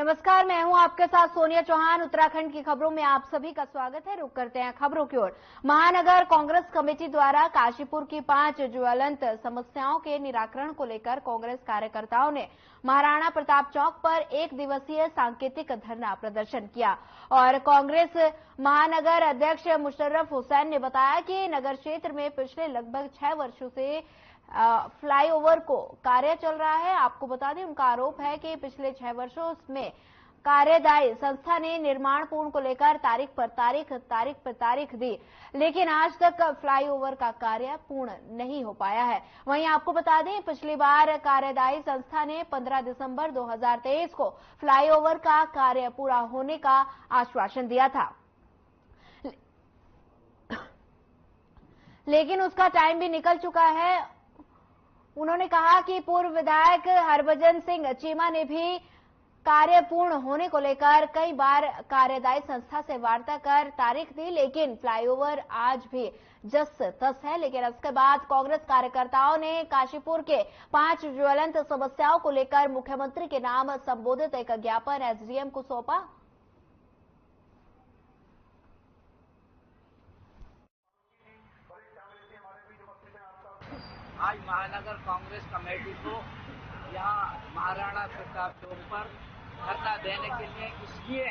नमस्कार, मैं हूं आपके साथ सोनिया चौहान। उत्तराखंड की खबरों में आप सभी का स्वागत है। रुक करते हैं खबरों की ओर। महानगर कांग्रेस कमेटी द्वारा काशीपुर की 5 ज्वलंत समस्याओं के निराकरण को लेकर कांग्रेस कार्यकर्ताओं ने महाराणा प्रताप चौक पर 1 दिवसीय सांकेतिक धरना प्रदर्शन किया और कांग्रेस महानगर अध्यक्ष मुशर्रफ हुसैन ने बताया कि नगर क्षेत्र में पिछले लगभग 6 वर्षों से फ्लाईओवर को कार्य चल रहा है। आपको बता दें, उनका आरोप है कि पिछले 6 वर्षों में कार्यदायी संस्था ने निर्माण पूर्ण को लेकर तारीख पर तारीख दी, लेकिन आज तक फ्लाईओवर का कार्य पूर्ण नहीं हो पाया है। वहीं आपको बता दें, पिछली बार कार्यदायी संस्था ने 15 दिसंबर 2023 को फ्लाईओवर का कार्य पूरा होने का आश्वासन दिया था, लेकिन उसका टाइम भी निकल चुका है। उन्होंने कहा कि पूर्व विधायक हरभजन सिंह चीमा ने भी कार्य पूर्ण होने को लेकर कई बार कार्यदायी संस्था से वार्ता कर तारीख दी, लेकिन फ्लाईओवर आज भी जस तस है। लेकिन इसके बाद कांग्रेस कार्यकर्ताओं ने काशीपुर के 5 ज्वलंत समस्याओं को लेकर मुख्यमंत्री के नाम संबोधित एक ज्ञापन एसडीएम को सौंपा। आज महानगर कांग्रेस कमेटी को यहाँ महाराणा प्रताप चौक पर धरना देने के लिए इसलिए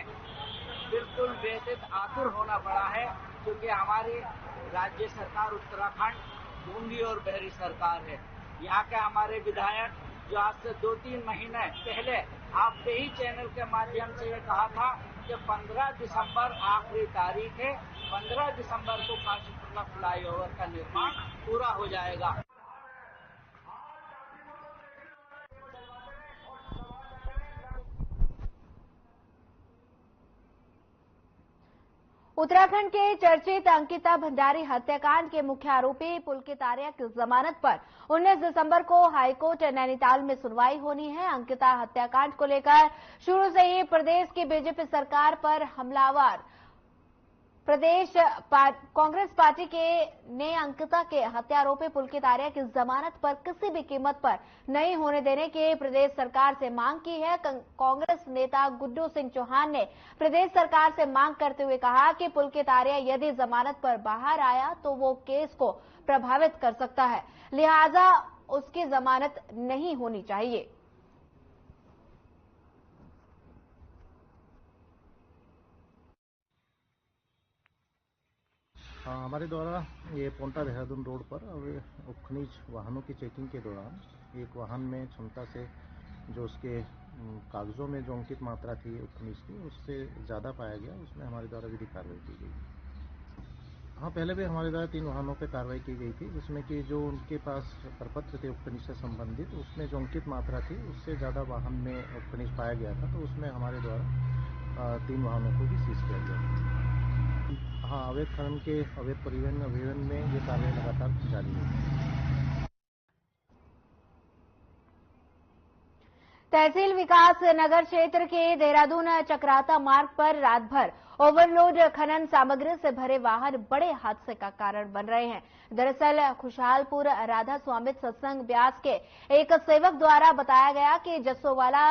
बिल्कुल बेहद आतुर होना पड़ा है, क्योंकि हमारी राज्य सरकार उत्तराखंड गूंगी और बहरी सरकार है। यहाँ के हमारे विधायक जो आज से 2-3 महीने पहले आपके ही चैनल के माध्यम से ये कहा था कि 15 दिसंबर आखिरी तारीख है, 15 दिसंबर को काशीपुर का फ्लाईओवर का निर्माण पूरा हो जाएगा। उत्तराखंड के चर्चित अंकिता भंडारी हत्याकांड के मुख्य आरोपी पुलकित आर्या की जमानत पर 19 दिसंबर को हाईकोर्ट नैनीताल में सुनवाई होनी है। अंकिता हत्याकांड को लेकर शुरू से ही प्रदेश की बीजेपी सरकार पर हमलावर प्रदेश कांग्रेस पार्टी ने अंकिता के हत्यारोपी पुलकित आर्या की जमानत पर किसी भी कीमत पर नहीं होने देने की प्रदेश सरकार से मांग की है। कांग्रेस नेता गुड्डू सिंह चौहान ने प्रदेश सरकार से मांग करते हुए कहा कि पुलकित आर्या यदि जमानत पर बाहर आया तो वो केस को प्रभावित कर सकता है, लिहाजा उसकी जमानत नहीं होनी चाहिए। हमारे द्वारा ये पोंटा देहरादून रोड पर खनिज वाहनों की चेकिंग के दौरान एक वाहन में क्षमता से जो उसके कागजों में जो अंकित मात्रा थी खनिज की उससे ज़्यादा पाया गया, उसमें हमारे द्वारा विधिक कार्रवाई की गई। हाँ, पहले भी हमारे द्वारा 3 वाहनों पर कार्रवाई की गई थी, जिसमें कि जो उनके पास प्रपत्र थे खनिज से संबंधित, उसमें जो अंकित मात्रा थी उससे ज़्यादा वाहन में खनिज पाया गया था, तो उसमें हमारे द्वारा 3 वाहनों को भी सीज किया गया। हाँ, अवैध खनन के अवैध परिवहन अभियान में ये कार्य लगातार जारी है। तहसील विकास नगर क्षेत्र के देहरादून चक्राता मार्ग पर रात भर ओवरलोड खनन सामग्री से भरे वाहन बड़े हादसे का कारण बन रहे हैं। दरअसल खुशहालपुर राधा स्वामित्व सत्संग ब्यास के एक सेवक द्वारा बताया गया कि जसोवाला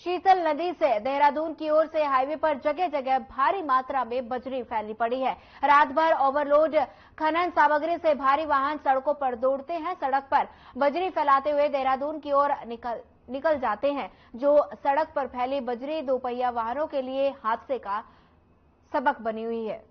शीतल नदी से देहरादून की ओर से हाईवे पर जगह जगह भारी मात्रा में बजरी फैली पड़ी है। रात भर ओवरलोड खनन सामग्री से भारी वाहन सड़कों पर दौड़ते हैं। सड़क पर बजरी फैलाते हुए देहरादून की ओर निकल जाते हैं। जो सड़क पर फैली बजरी 2 पहिया वाहनों के लिए हादसे का सबक बनी हुई है।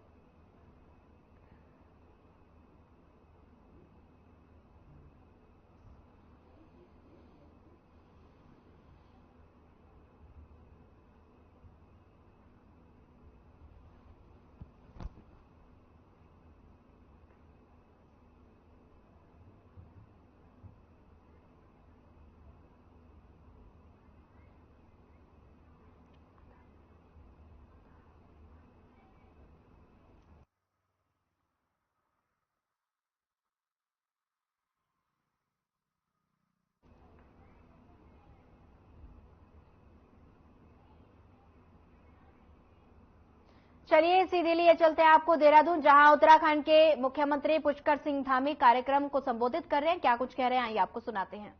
चलिए सीधे लिए चलते हैं आपको देहरादून, जहां उत्तराखंड के मुख्यमंत्री पुष्कर सिंह धामी कार्यक्रम को संबोधित कर रहे हैं। क्या कुछ कह रहे हैं, आइए आपको सुनाते हैं।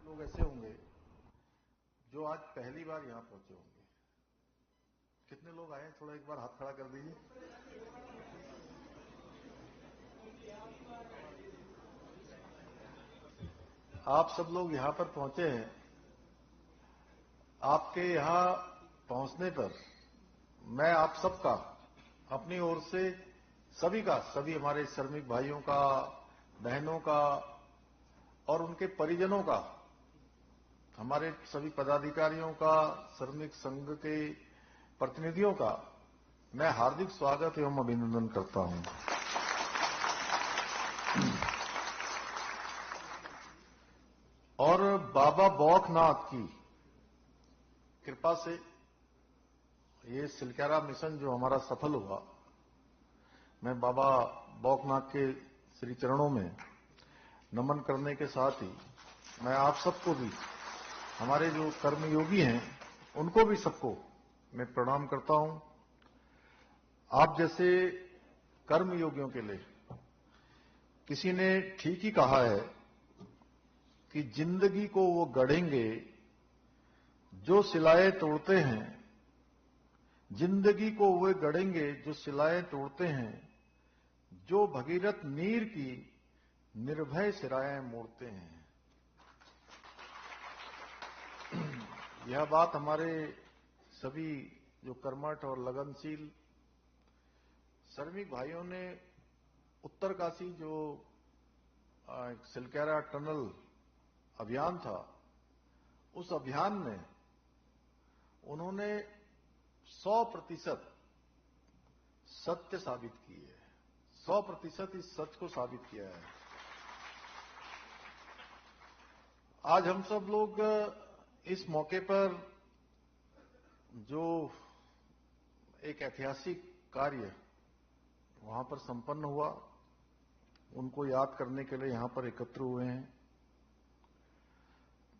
लोग ऐसे होंगे जो आज पहली बार यहां पहुंचे होंगे। कितने लोग आए हैं, थोड़ा एक बार हाथ खड़ा कर दीजिए। आप सब लोग यहां पर पहुंचे हैं। आपके यहां पहुंचने पर मैं आप सबका अपनी ओर से सभी हमारे श्रमिक भाइयों का, बहनों का और उनके परिजनों का, हमारे सभी पदाधिकारियों का, श्रमिक संघ के प्रतिनिधियों का मैं हार्दिक स्वागत एवं अभिनंदन करता हूं। और बाबा बौखनाथ की कृपा से ये सिलक्यारा मिशन जो हमारा सफल हुआ, मैं बाबा बौखनाथ के श्री चरणों में नमन करने के साथ ही मैं आप सबको भी, हमारे जो कर्मयोगी हैं उनको भी सबको मैं प्रणाम करता हूं। आप जैसे कर्मयोगियों के लिए किसी ने ठीक ही कहा है कि जिंदगी को वो गढ़ेंगे जो सिलाएं तोड़ते हैं, जिंदगी को वे गढ़ेंगे जो सिलाएं तोड़ते हैं, जो भगीरथ नीर की निर्भय सिराएं मोड़ते हैं। यह बात हमारे सभी जो कर्मठ और लगनशील श्रमिक भाइयों ने उत्तरकाशी जो सिलक्यारा टनल अभियान था, उस अभियान में उन्होंने 100% सत्य साबित की है। 100% इस सच को साबित किया है। आज हम सब लोग इस मौके पर जो एक ऐतिहासिक कार्य वहां पर संपन्न हुआ, उनको याद करने के लिए यहां पर एकत्र हुए हैं।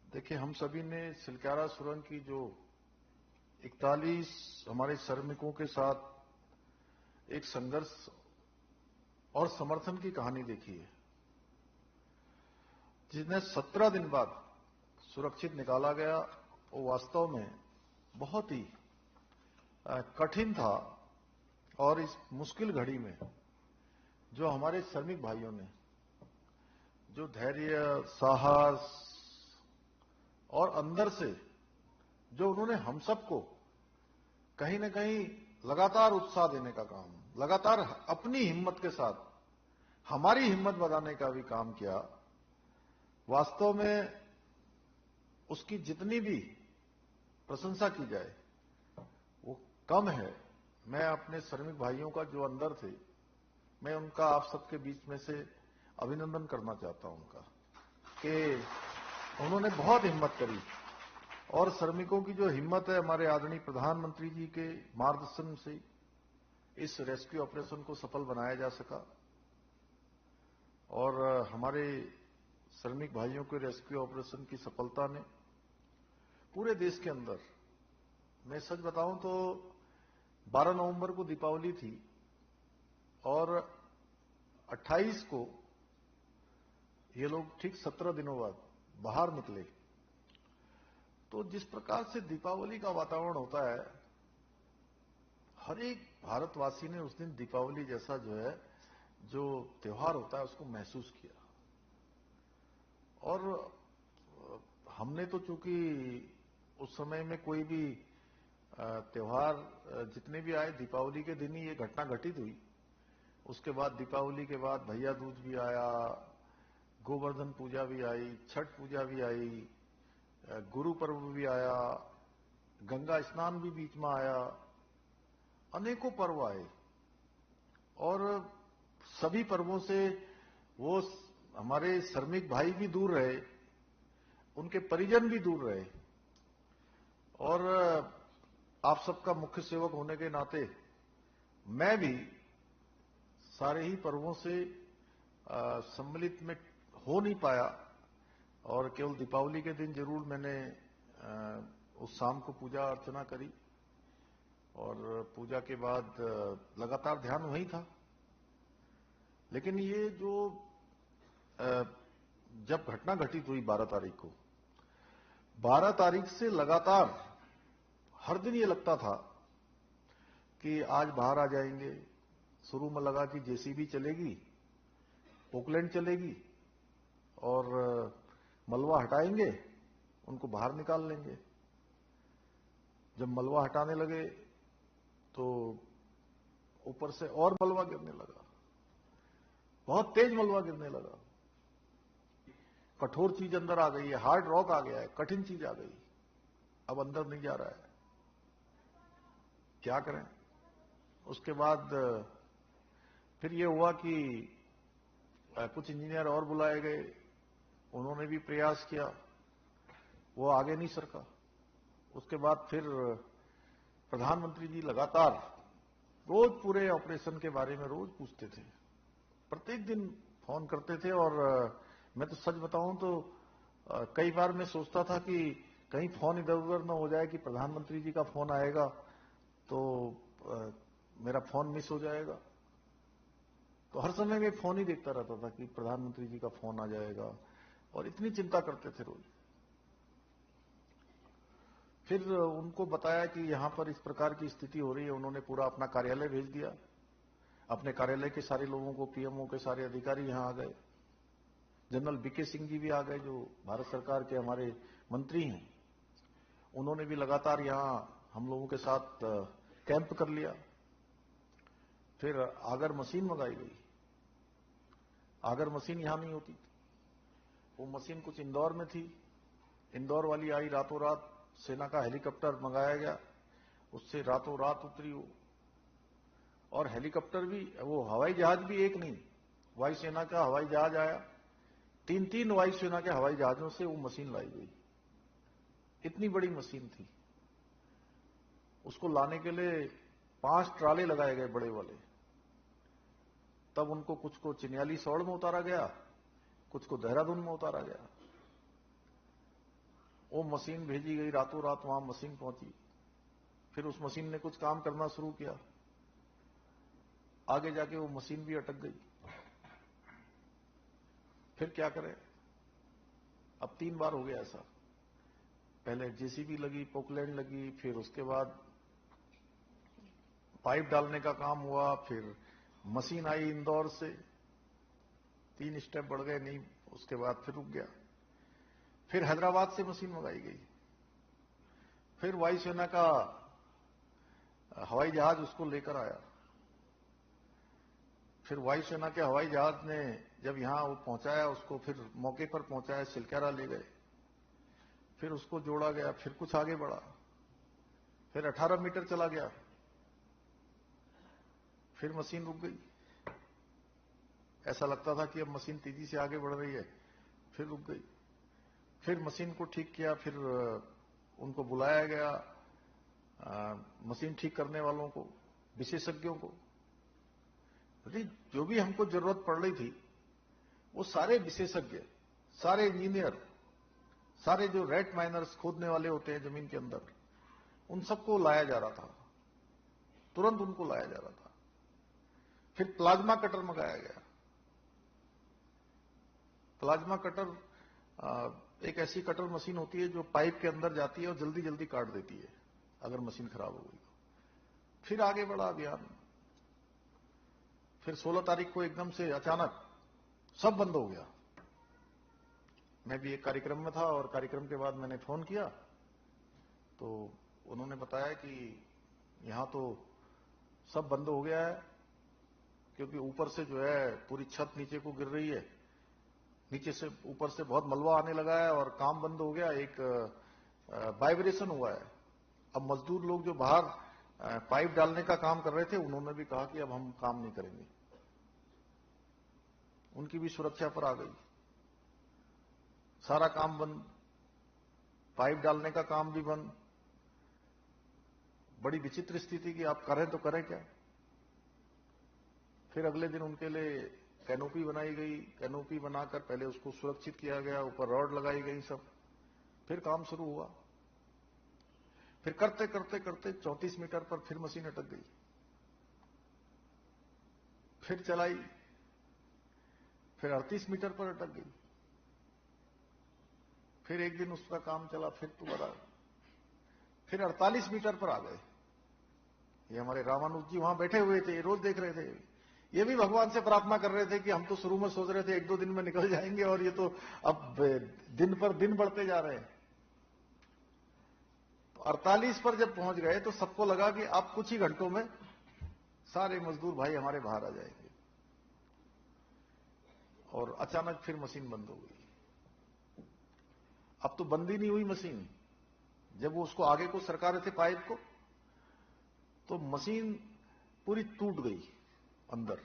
देखिए, हम सभी ने सिलक्यारा सुरंग की जो 41 हमारे श्रमिकों के साथ एक संघर्ष और समर्थन की कहानी देखी है, जिन्हें 17 दिन बाद सुरक्षित निकाला गया। वो वास्तव में बहुत ही कठिन था। और इस मुश्किल घड़ी में जो हमारे श्रमिक भाइयों ने जो धैर्य, साहस और अंदर से जो उन्होंने हम सबको कहीं न कहीं लगातार उत्साह देने का काम, लगातार अपनी हिम्मत के साथ हमारी हिम्मत बढ़ाने का भी काम किया, वास्तव में उसकी जितनी भी प्रशंसा की जाए वो कम है। मैं अपने श्रमिक भाइयों का जो अंदर थे, मैं उनका आप सबके बीच में से अभिनंदन करना चाहता हूं उनका, कि उन्होंने बहुत हिम्मत करी। और श्रमिकों की जो हिम्मत है, हमारे आदरणीय प्रधानमंत्री जी के मार्गदर्शन से इस रेस्क्यू ऑपरेशन को सफल बनाया जा सका। और हमारे श्रमिक भाइयों के रेस्क्यू ऑपरेशन की सफलता ने पूरे देश के अंदर, मैं सच बताऊं तो 12 नवंबर को दीपावली थी और 28 को ये लोग ठीक 17 दिनों बाद बाहर निकले। तो जिस प्रकार से दीपावली का वातावरण होता है, हर एक भारतवासी ने उस दिन दीपावली जैसा जो त्योहार होता है उसको महसूस किया। और हमने तो चूंकि उस समय में कोई भी त्योहार जितने भी आए, दीपावली के दिन ही ये घटना घटित हुई। उसके बाद दीपावली के बाद भैया दूज भी आया, गोवर्धन पूजा भी आई, छठ पूजा भी आई, गुरु पर्व भी आया, गंगा स्नान भी बीच में आया, अनेकों पर्व आए। और सभी पर्वों से वो हमारे श्रमिक भाई भी दूर रहे, उनके परिजन भी दूर रहे। और आप सबका मुख्य सेवक होने के नाते मैं भी सारे ही पर्वों से सम्मिलित में हो नहीं पाया। और केवल दीपावली के दिन जरूर मैंने उस शाम को पूजा अर्चना करी, और पूजा के बाद लगातार ध्यान वहीं था। लेकिन ये जो जब घटना घटित हुई 12 तारीख को, 12 तारीख से लगातार हर दिन ये लगता था कि आज बाहर आ जाएंगे। शुरू में लगा कि जेसीबी चलेगी, पोकलैंड चलेगी और मलबा हटाएंगे, उनको बाहर निकाल लेंगे। जब मलबा हटाने लगे तो ऊपर से और मलबा गिरने लगा, बहुत तेज मलबा गिरने लगा। कठोर चीज अंदर आ गई है, हार्ड रॉक आ गया है, कठिन चीज आ गई, अब अंदर नहीं जा रहा है। क्या करें? उसके बाद फिर ये हुआ कि कुछ इंजीनियर और बुलाए गए, उन्होंने भी प्रयास किया, वो आगे नहीं सरका। उसके बाद फिर प्रधानमंत्री जी लगातार रोज पूरे ऑपरेशन के बारे में रोज पूछते थे, प्रत्येक दिन फोन करते थे। और मैं तो सच बताऊं तो कई बार मैं सोचता था कि कहीं फोन इधर उधर न हो जाए कि प्रधानमंत्री जी का फोन आएगा तो मेरा फोन मिस हो जाएगा। तो हर समय मैं फोन ही देखता रहता था कि प्रधानमंत्री जी का फोन आ जाएगा, और इतनी चिंता करते थे रोज। फिर उनको बताया कि यहां पर इस प्रकार की स्थिति हो रही है, उन्होंने पूरा अपना कार्यालय भेज दिया। अपने कार्यालय के सारे लोगों को, पीएमओ के सारे अधिकारी यहां आ गए। जनरल बीके सिंह जी भी आ गए, जो भारत सरकार के हमारे मंत्री हैं। उन्होंने भी लगातार यहां हम लोगों के साथ कैंप कर लिया। फिर आगर मशीन मंगाई गई। आगर मशीन यहां नहीं होती थी, वो मशीन कुछ इंदौर में थी। इंदौर वाली आई, रातों रात सेना का हेलीकॉप्टर मंगाया गया, उससे रातों रात उतरी वो। और हेलीकॉप्टर भी, वो हवाई जहाज भी एक नहीं, वायुसेना का हवाई जहाज आया, 3-3 वायुसेना के हवाई जहाजों से वो मशीन लाई गई। इतनी बड़ी मशीन थी। उसको लाने के लिए 5 ट्राले लगाए गए बड़े वाले। तब उनको कुछ को चिन्याली सौड़ में उतारा गया, कुछ को देहरादून में उतारा गया। वो मशीन भेजी गई, रातों रात वहां मशीन पहुंची। फिर उस मशीन ने कुछ काम करना शुरू किया, आगे जाके वो मशीन भी अटक गई। फिर क्या करें? अब 3 बार हो गया ऐसा। पहले जेसीबी लगी, पोकलैंड लगी, फिर उसके बाद पाइप डालने का काम हुआ, फिर मशीन आई इंदौर से, 3 स्टेप बढ़ गए, नहीं उसके बाद फिर रुक गया। फिर हैदराबाद से मशीन मंगाई गई। फिर वायुसेना का हवाई जहाज उसको लेकर आया। फिर वायुसेना के हवाई जहाज ने जब यहां वो पहुंचाया, उसको फिर मौके पर पहुंचाया, सिलक्यारा ले गए। फिर उसको जोड़ा गया, फिर कुछ आगे बढ़ा, फिर 18 मीटर चला गया, फिर मशीन रुक गई। ऐसा लगता था कि अब मशीन तेजी से आगे बढ़ रही है, फिर रुक गई। फिर मशीन को ठीक किया, फिर उनको बुलाया गया, मशीन ठीक करने वालों को, विशेषज्ञों को। जो भी हमको जरूरत पड़ रही थी, वो सारे विशेषज्ञ, सारे इंजीनियर, सारे जो रेट माइनर्स खोदने वाले होते हैं जमीन के अंदर, उन सबको लाया जा रहा था, तुरंत उनको लाया जा रहा था। फिर प्लाज्मा कटर मंगाया गया। प्लाज्मा कटर एक ऐसी कटर मशीन होती है जो पाइप के अंदर जाती है और जल्दी जल्दी काट देती है अगर मशीन खराब हो गई। फिर आगे बढ़ा अभियान। फिर 16 तारीख को एकदम से अचानक सब बंद हो गया। मैं भी एक कार्यक्रम में था और कार्यक्रम के बाद मैंने फोन किया तो उन्होंने बताया कि यहां तो सब बंद हो गया है, क्योंकि ऊपर से जो है पूरी छत नीचे को गिर रही है, नीचे से ऊपर से बहुत मलबा आने लगा है और काम बंद हो गया। एक वाइब्रेशन हुआ है। अब मजदूर लोग जो बाहर पाइप डालने का काम कर रहे थे, उन्होंने भी कहा कि अब हम काम नहीं करेंगे। उनकी भी सुरक्षा पर आ गई। सारा काम बंद, पाइप डालने का काम भी बंद। बड़ी विचित्र स्थिति कि आप करें तो करें क्या। फिर अगले दिन उनके लिए कैनोपी बनाई गई। कैनोपी बनाकर पहले उसको सुरक्षित किया गया, ऊपर रॉड लगाई गई सब। फिर काम शुरू हुआ। फिर करते करते करते 34 मीटर पर फिर मशीन अटक गई। फिर चलाई, फिर 38 मीटर पर अटक गई। फिर एक दिन उसका काम चला, फिर दोबारा, फिर 48 मीटर पर आ गए। ये हमारे रामानुज जी वहां बैठे हुए थे, रोज देख रहे थे। ये भी भगवान से प्रार्थना कर रहे थे कि हम तो शुरू में सोच रहे थे 1-2 दिन में निकल जाएंगे, और ये तो अब दिन पर दिन बढ़ते जा रहे हैं। तो 48 पर जब पहुंच गए तो सबको लगा कि अब कुछ ही घंटों में सारे मजदूर भाई हमारे बाहर आ जाएंगे, और अचानक फिर मशीन बंद हो गई। अब तो बंद ही नहीं हुई मशीन। जब वो उसको आगे को सरका रहे थे पाइप को, तो मशीन पूरी टूट गई, अंदर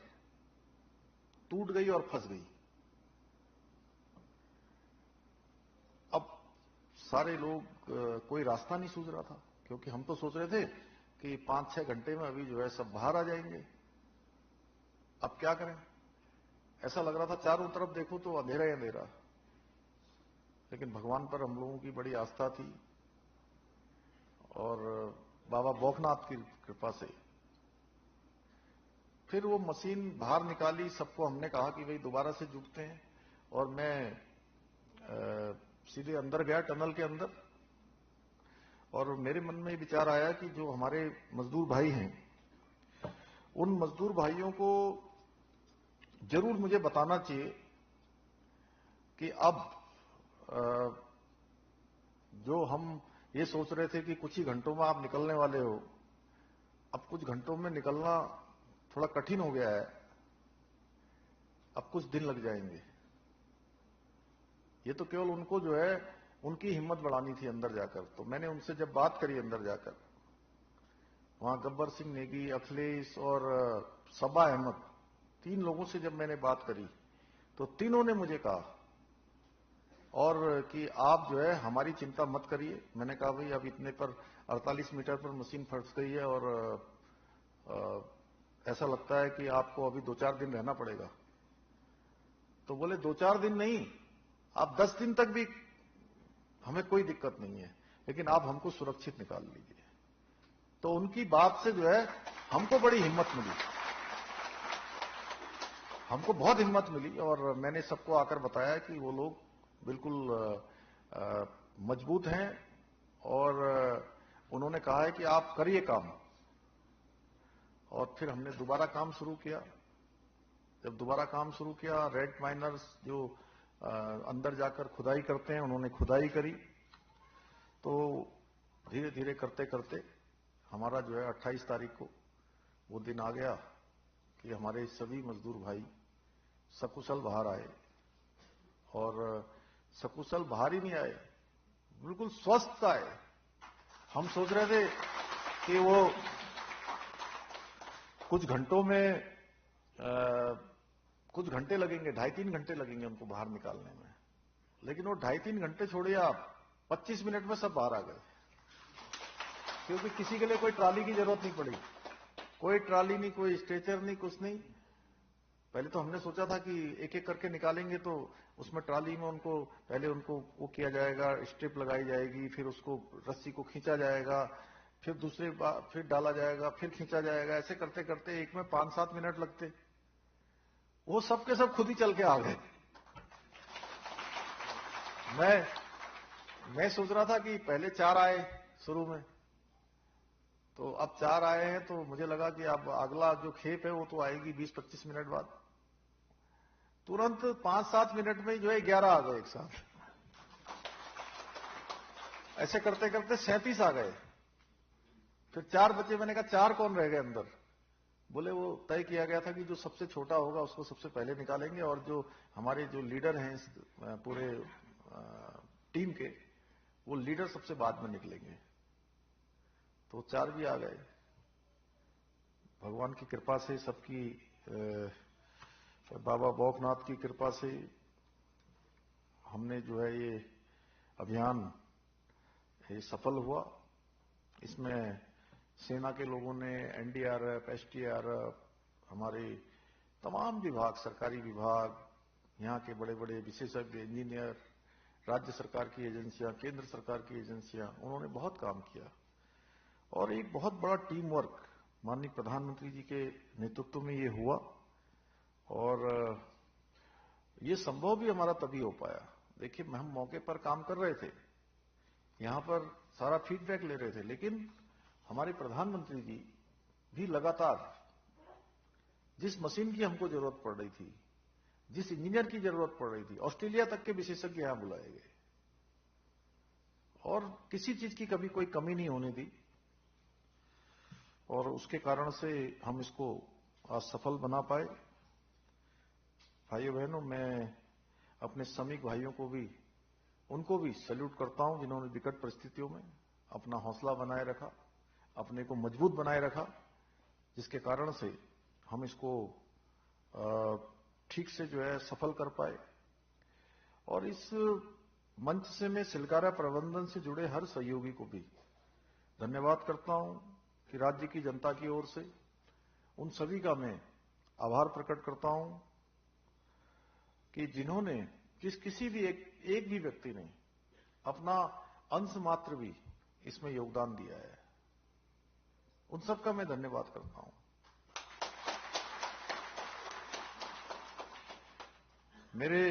टूट गई और फंस गई। अब सारे लोग, कोई रास्ता नहीं सूझ रहा था, क्योंकि हम तो सोच रहे थे कि 5-6 घंटे में अभी जो है सब बाहर आ जाएंगे। अब क्या करें? ऐसा लग रहा था चारों तरफ देखो तो अंधेरा ही अंधेरा। लेकिन भगवान पर हम लोगों की बड़ी आस्था थी, और बाबा बौखनाथ की कृपा से फिर वो मशीन बाहर निकाली। सबको हमने कहा कि भाई दोबारा से जुटते हैं, और मैं सीधे अंदर गया, टनल के अंदर, और मेरे मन में विचार आया कि जो हमारे मजदूर भाई हैं, उन मजदूर भाइयों को जरूर मुझे बताना चाहिए कि अब जो हम ये सोच रहे थे कि कुछ ही घंटों में आप निकलने वाले हो, अब कुछ घंटों में निकलना थोड़ा कठिन हो गया है, अब कुछ दिन लग जाएंगे। ये तो केवल उनको जो है उनकी हिम्मत बढ़ानी थी अंदर जाकर। तो मैंने उनसे जब बात करी अंदर जाकर, वहां गब्बर सिंह नेगी, अखिलेश और सबा अहमद, 3 लोगों से जब मैंने बात करी, तो तीनों ने मुझे कहा और कि आप जो है हमारी चिंता मत करिए। मैंने कहा भाई अब इतने पर 48 मीटर पर मशीन फंस गई है, और ऐसा लगता है कि आपको अभी 2-4 दिन रहना पड़ेगा। तो बोले 2-4 दिन नहीं, आप 10 दिन तक भी, हमें कोई दिक्कत नहीं है, लेकिन आप हमको सुरक्षित निकाल लीजिए। तो उनकी बात से जो है हमको बड़ी हिम्मत मिली, हमको बहुत हिम्मत मिली। और मैंने सबको आकर बताया कि वो लोग बिल्कुल मजबूत हैं, और उन्होंने कहा है कि आप करिए काम। और फिर हमने दोबारा काम शुरू किया। जब दोबारा काम शुरू किया, रेड माइनर्स जो अंदर जाकर खुदाई करते हैं, उन्होंने खुदाई करी। तो धीरे धीरे करते करते हमारा जो है 28 तारीख को वो दिन आ गया कि हमारे सभी मजदूर भाई सकुशल बाहर आए। और सकुशल बाहर ही नहीं आए, बिल्कुल स्वस्थ आए। हम सोच रहे थे कि वो कुछ घंटों में, कुछ घंटे लगेंगे, 2.5-3 घंटे लगेंगे उनको बाहर निकालने में। लेकिन वो 2.5-3 घंटे छोड़िए आप, 25 मिनट में सब बाहर आ गए, क्योंकि किसी के लिए कोई ट्राली की जरूरत नहीं पड़ी। कोई ट्राली नहीं, कोई स्ट्रेचर नहीं, कुछ नहीं। पहले तो हमने सोचा था कि एक एक करके निकालेंगे, तो उसमें ट्राली में उनको पहले उनको वो किया जाएगा, स्ट्रिप लगाई जाएगी, फिर उसको रस्सी को खींचा जाएगा, फिर दूसरे बार फिर डाला जाएगा, फिर खींचा जाएगा। ऐसे करते करते एक में 5-7 मिनट लगते। वो सब के सब खुद ही चल के आ गए। मैं सोच रहा था कि पहले 4 आए शुरू में, तो अब 4 आए हैं, तो मुझे लगा कि अब अगला जो खेप है वो तो आएगी 20-25 मिनट बाद। तुरंत 5-7 मिनट में जो है 11 आ गए एक साथ। ऐसे करते करते 37 आ गए। फिर 4 बचे। मैंने कहा 4 कौन रह गए अंदर? बोले वो तय किया गया था कि जो सबसे छोटा होगा उसको सबसे पहले निकालेंगे, और जो हमारे जो लीडर हैं इस पूरे टीम के, वो लीडर सबसे बाद में निकलेंगे। तो 4 भी आ गए। भगवान की कृपा से, सबकी बाबा बौखनाथ की कृपा से हमने जो है ये अभियान ये सफल हुआ। इसमें सेना के लोगों ने, एनडीआरएफ, एसडीआरएफ, हमारे तमाम विभाग, सरकारी विभाग, यहाँ के बड़े बड़े विशेषज्ञ इंजीनियर, राज्य सरकार की एजेंसियां, केंद्र सरकार की एजेंसियां, उन्होंने बहुत काम किया। और एक बहुत बड़ा टीम वर्क माननीय प्रधानमंत्री जी के नेतृत्व में ये हुआ। और ये संभव भी हमारा तभी हो पाया। देखिए हम मौके पर काम कर रहे थे, यहां पर सारा फीडबैक ले रहे थे, लेकिन हमारे प्रधानमंत्री जी भी लगातार जिस मशीन की हमको जरूरत पड़ रही थी, जिस इंजीनियर की जरूरत पड़ रही थी, ऑस्ट्रेलिया तक के विशेषज्ञ यहां बुलाए गए और किसी चीज की कभी कोई कमी नहीं होने दी। और उसके कारण से हम इसको आज सफल बना पाए। भाइयों बहनों, मैं अपने श्रमिक भाइयों को भी, उनको भी सैल्यूट करता हूं जिन्होंने विकट परिस्थितियों में अपना हौसला बनाए रखा, अपने को मजबूत बनाए रखा, जिसके कारण से हम इसको ठीक से जो है सफल कर पाए। और इस मंच से मैं सिलकारा प्रबंधन से जुड़े हर सहयोगी को भी धन्यवाद करता हूं कि राज्य की जनता की ओर से उन सभी का मैं आभार प्रकट करता हूं कि जिन्होंने किसी भी एक भी व्यक्ति ने अपना अंश मात्र भी इसमें योगदान दिया है, उन सबका मैं धन्यवाद करता हूं। मेरे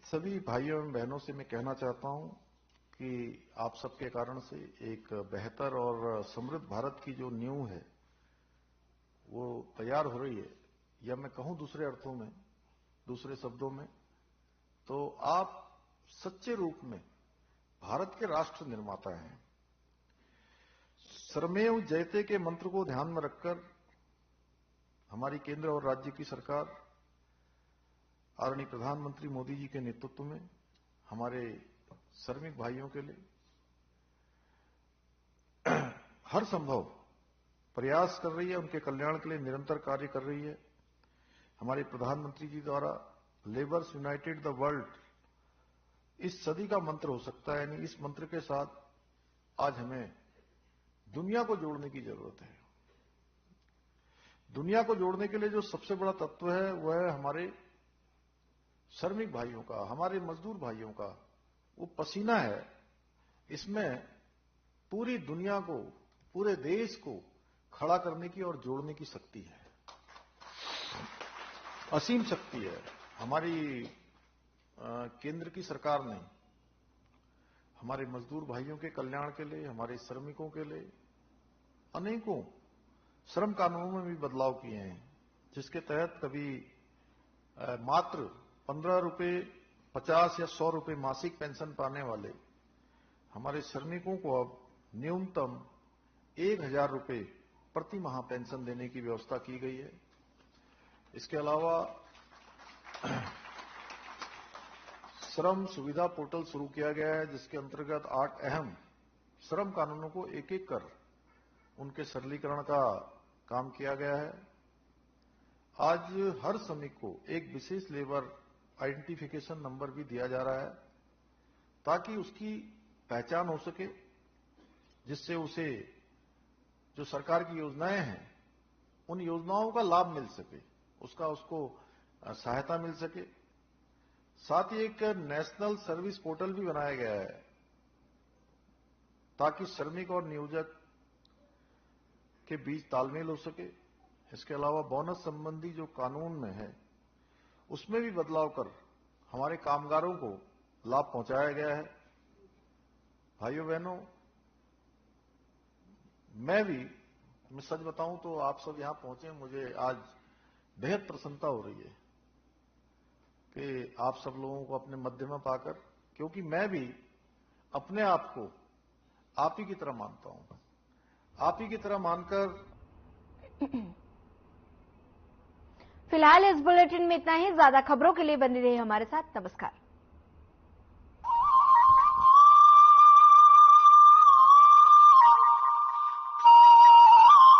सभी भाइयों एवं बहनों से मैं कहना चाहता हूं कि आप सबके कारण से एक बेहतर और समृद्ध भारत की जो नींव है वो तैयार हो रही है, या मैं कहूं दूसरे अर्थों में, दूसरे शब्दों में, तो आप सच्चे रूप में भारत के राष्ट्र निर्माता हैं। श्रमेव जयते के मंत्र को ध्यान में रखकर हमारी केंद्र और राज्य की सरकार आदरणीय प्रधानमंत्री मोदी जी के नेतृत्व में हमारे श्रमिक भाइयों के लिए हर संभव प्रयास कर रही है, उनके कल्याण के लिए निरंतर कार्य कर रही है। हमारे प्रधानमंत्री जी द्वारा लेबर्स यूनाइटेड द वर्ल्ड इस सदी का मंत्र हो सकता है, यानी इस मंत्र के साथ आज हमें दुनिया को जोड़ने की जरूरत है। दुनिया को जोड़ने के लिए जो सबसे बड़ा तत्व है वह है हमारे श्रमिक भाइयों का, हमारे मजदूर भाइयों का वो पसीना है। इसमें पूरी दुनिया को, पूरे देश को खड़ा करने की और जोड़ने की शक्ति है, असीम शक्ति है। हमारी केंद्र की सरकार ने हमारे मजदूर भाइयों के कल्याण के लिए, हमारे श्रमिकों के लिए अनेकों श्रम कानूनों में भी बदलाव किए हैं, जिसके तहत कभी मात्र 15 रुपए, 50 या 100 रुपए मासिक पेंशन पाने वाले हमारे श्रमिकों को अब न्यूनतम 1000 रुपए प्रति माह पेंशन देने की व्यवस्था की गई है। इसके अलावा श्रम सुविधा पोर्टल शुरू किया गया है, जिसके अंतर्गत 8 अहम श्रम कानूनों को एक एक कर उनके सरलीकरण का काम किया गया है। आज हर श्रमिक को एक विशेष लेबर आइडेंटिफिकेशन नंबर भी दिया जा रहा है, ताकि उसकी पहचान हो सके, जिससे उसे जो सरकार की योजनाएं हैं उन योजनाओं का लाभ मिल सके, उसको सहायता मिल सके। साथ ही एक नेशनल सर्विस पोर्टल भी बनाया गया है, ताकि श्रमिक और नियोजक के बीच तालमेल हो सके। इसके अलावा बोनस संबंधी जो कानून में है उसमें भी बदलाव कर हमारे कामगारों को लाभ पहुंचाया गया है। भाइयों बहनों, मैं सच बताऊं तो आप सब यहां पहुंचे, मुझे आज बेहद प्रसन्नता हो रही है कि आप सब लोगों को अपने मध्य में पाकर, क्योंकि मैं भी अपने आप को आप ही की तरह मानता हूं। आप ही की तरह मानकर फिलहाल इस बुलेटिन में इतना ही। ज्यादा खबरों के लिए बने रहिए हमारे साथ। नमस्कार।